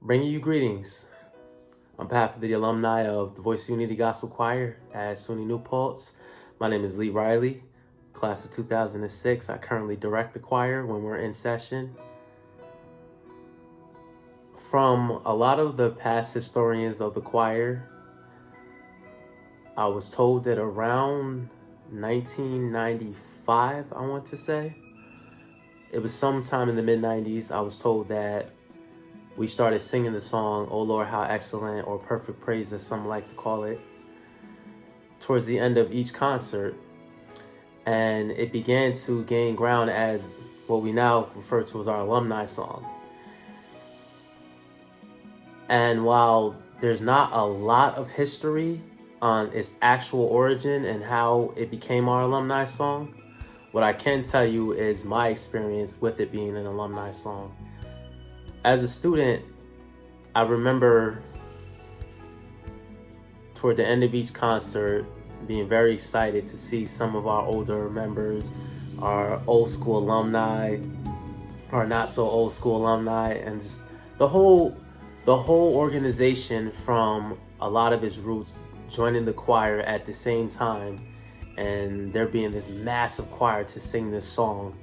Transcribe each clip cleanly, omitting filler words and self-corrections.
Bringing you greetings on behalf of the alumni of the Voice Unity Gospel Choir at SUNY New Paltz. My name is Lee Riley, class of 2006. I currently direct the choir when we're in session. From a lot of the past historians of the choir, I was told that around 1995, I want to say, it was sometime in the mid-90s, I was told that we started singing the song, "Oh Lord, How Excellent," or "Perfect Praise," as some like to call it, towards the end of each concert. And it began to gain ground as what we now refer to as our alumni song. And while there's not a lot of history on its actual origin and how it became our alumni song, what I can tell you is my experience with it being an alumni song. As a student, I remember toward the end of each concert being very excited to see some of our older members, our old school alumni, our not so old school alumni, and just the whole organization from a lot of its roots joining the choir at the same time, and there being this massive choir to sing this song.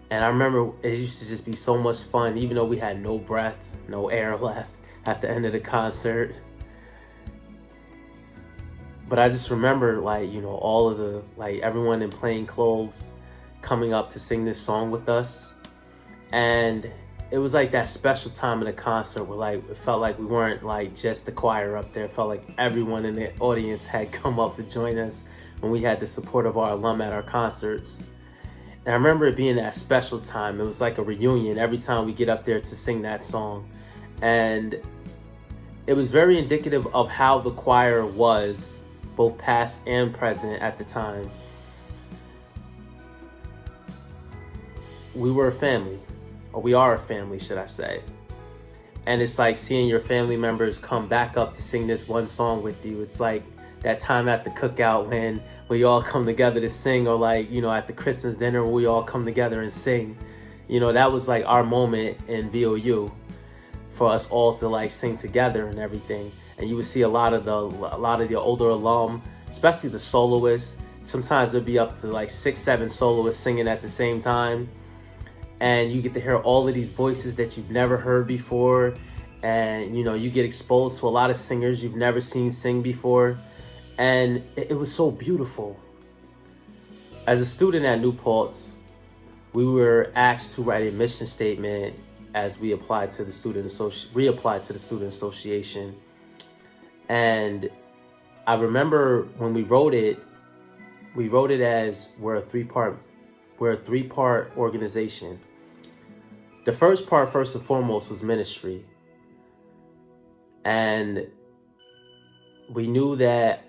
And I remember it used to just be so much fun, even though we had no breath, no air left at the end of the concert. But I just remember, all of the, everyone in plain clothes coming up to sing this song with us. And it was like that special time in the concert where it felt like we weren't just the choir up there. It felt like everyone in the audience had come up to join us when we had the support of our alum at our concerts. And I remember it being that special time. It was like a reunion every time we get up there to sing that song. And it was very indicative of how the choir was, both past and present at the time. We were a family, or we are a family, should I say. And it's like seeing your family members come back up to sing this one song with you. It's like that time at the cookout when we all come together to sing, or at the Christmas dinner where we all come together and sing. That was like our moment in VOU for us all to sing together and everything. And you would see a lot of the older alum, especially the soloists. Sometimes there'd be up to 6-7 soloists singing at the same time. And you get to hear all of these voices that you've never heard before. And, you get exposed to a lot of singers you've never seen sing before. And it was so beautiful. As a student at New Paltz, we were asked to write a mission statement as we applied to the reapplied to the student association. And I remember when we wrote it as we're a three-part organization. The first part, first and foremost, was ministry. And we knew that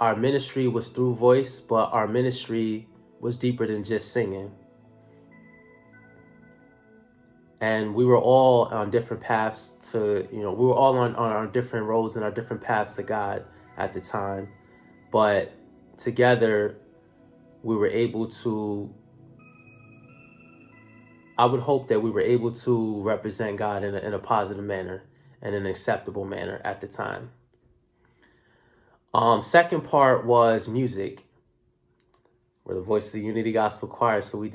our ministry was through voice, but our ministry was deeper than just singing. And we were all on different paths we were all on our different roads and our different paths to God at the time. But together, we were able to, I would hope that we were able to represent God in a positive manner and an acceptable manner at the time. Second part was music. We're the Voice of the Unity Gospel Choir, so we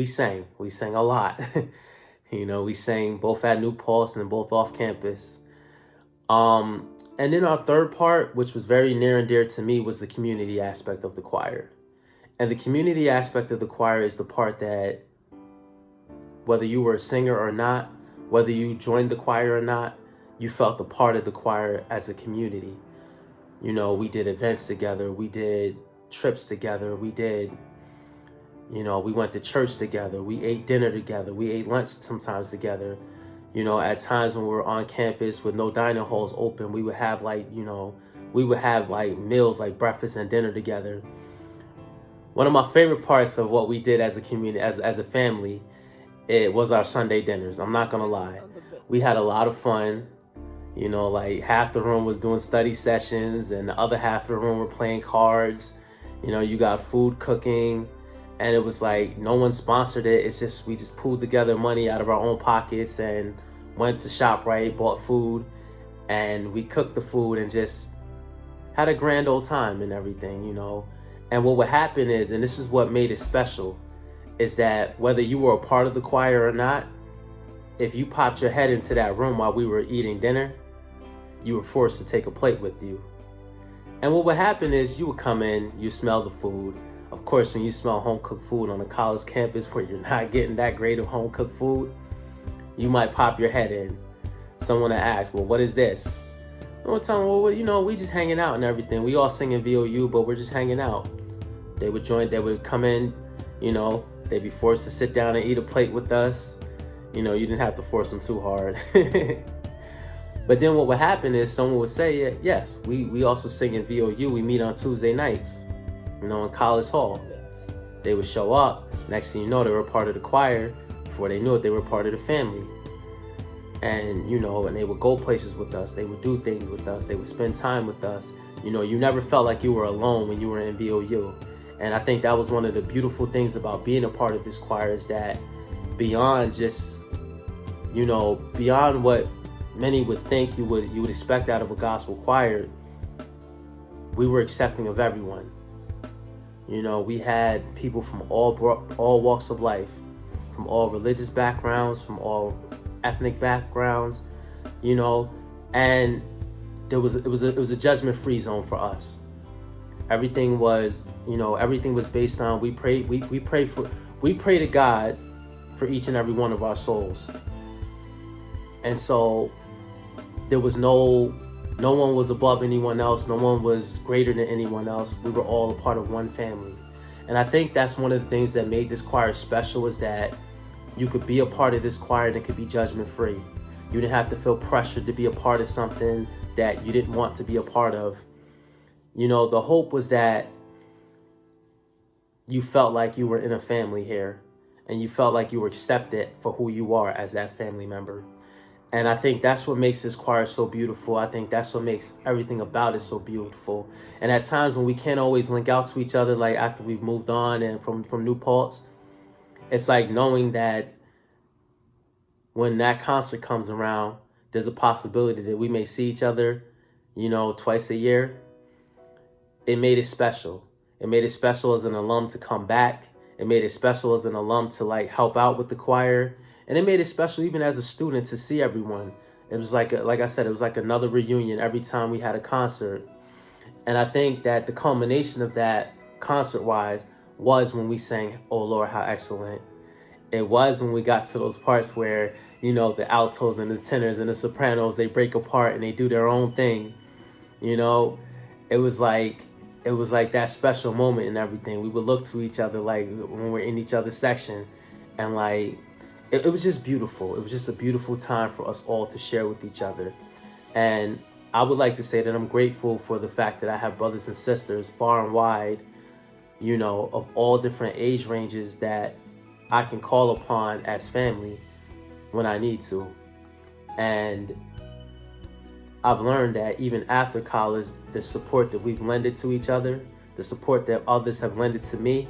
sang a lot. We sang both at New Paltz and both off campus. And then our third part, which was very near and dear to me, was the community aspect of the choir. And the community aspect of the choir is the part that, whether you were a singer or not, whether you joined the choir or not, you felt a part of the choir as a community. We did events together. We did trips together. We went to church together. We ate dinner together. We ate lunch sometimes together. At times when we were on campus with no dining halls open, we would have meals like breakfast and dinner together. One of my favorite parts of what we did as a community, as a family, it was our Sunday dinners. I'm not gonna lie. We had a lot of fun. Half the room was doing study sessions and the other half of the room were playing cards. You got food cooking, And it was like no one sponsored it. It's just we just pulled together money out of our own pockets and went to ShopRite, bought food, and we cooked the food and just had a grand old time and everything, you know. And what would happen is, and this is what made it special, is that whether you were a part of the choir or not, if you popped your head into that room while we were eating dinner, you were forced to take a plate with you. And what would happen is you would come in, you smell the food. Of course, when you smell home-cooked food on a college campus where you're not getting that great of home-cooked food, you might pop your head in. Someone will ask, well, what is this? We'll tell them, well, you know, we just hanging out and everything. We all sing in VOU, but we're just hanging out. They would come in, you know, they'd be forced to sit down and eat a plate with us. You know, you didn't have to force them too hard. But then what would happen is someone would say, yes, we also sing in VOU. We meet on Tuesday nights, you know, in College Hall. They would show up. Next thing you know, they were a part of the choir. Before they knew it, they were part of the family. And, you know, and they would go places with us. They would do things with us. They would spend time with us. You know, you never felt like you were alone when you were in VOU. And I think that was one of the beautiful things about being a part of this choir, is that beyond just, you know, beyond what many would think you would expect out of a gospel choir, we were accepting of everyone. You know, we had people from all walks of life, from all religious backgrounds, from all ethnic backgrounds, you know, and it was a judgment-free zone for us. Everything was, you know, everything was based on we pray to God for each and every one of our souls. And so there was no one was above anyone else. No one was greater than anyone else. We were all a part of one family. And I think that's one of the things that made this choir special, is that you could be a part of this choir and it could be judgment-free. You didn't have to feel pressured to be a part of something that you didn't want to be a part of. You know, the hope was that you felt like you were in a family here, and you felt like you were accepted for who you are as that family member. And I think that's what makes this choir so beautiful. I think that's what makes everything about it so beautiful. And at times when we can't always link out to each other, like after we've moved on and from New Paltz, it's like knowing that when that concert comes around, there's a possibility that we may see each other, you know, twice a year. It made it special. It made it special as an alum to come back. It made it special as an alum to like help out with the choir. And it made it special even as a student to see everyone. It was like I said, it was like another reunion every time we had a concert. And I think that the culmination of that concert-wise was when we sang, "Oh Lord, How Excellent." It was when we got to those parts where, you know, the altos and the tenors and the sopranos, they break apart and they do their own thing. You know, it was like that special moment and everything. We would look to each other like when we're in each other's section, and like it was just beautiful. It was just a beautiful time for us all to share with each other. And I would like to say that I'm grateful for the fact that I have brothers and sisters far and wide, you know, of all different age ranges that I can call upon as family when I need to. And I've learned that even after college, the support that we've lended to each other, the support that others have lended to me,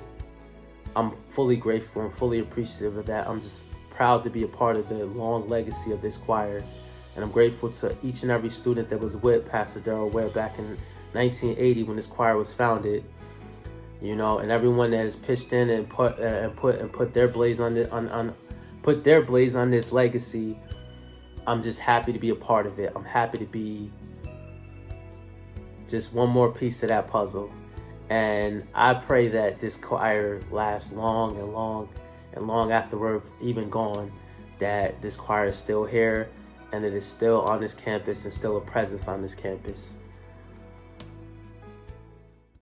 I'm fully grateful and fully appreciative of that. I'm just proud to be a part of the long legacy of this choir. And I'm grateful to each and every student that was with Pastor Darrell Ware back in 1980 when this choir was founded. You know, and everyone that has pitched in and put their blaze on this legacy. I'm just happy to be a part of it. I'm happy to be just one more piece of that puzzle. And I pray that this choir lasts long and long and long after we're even gone, that this choir is still here and it is still on this campus and still a presence on this campus.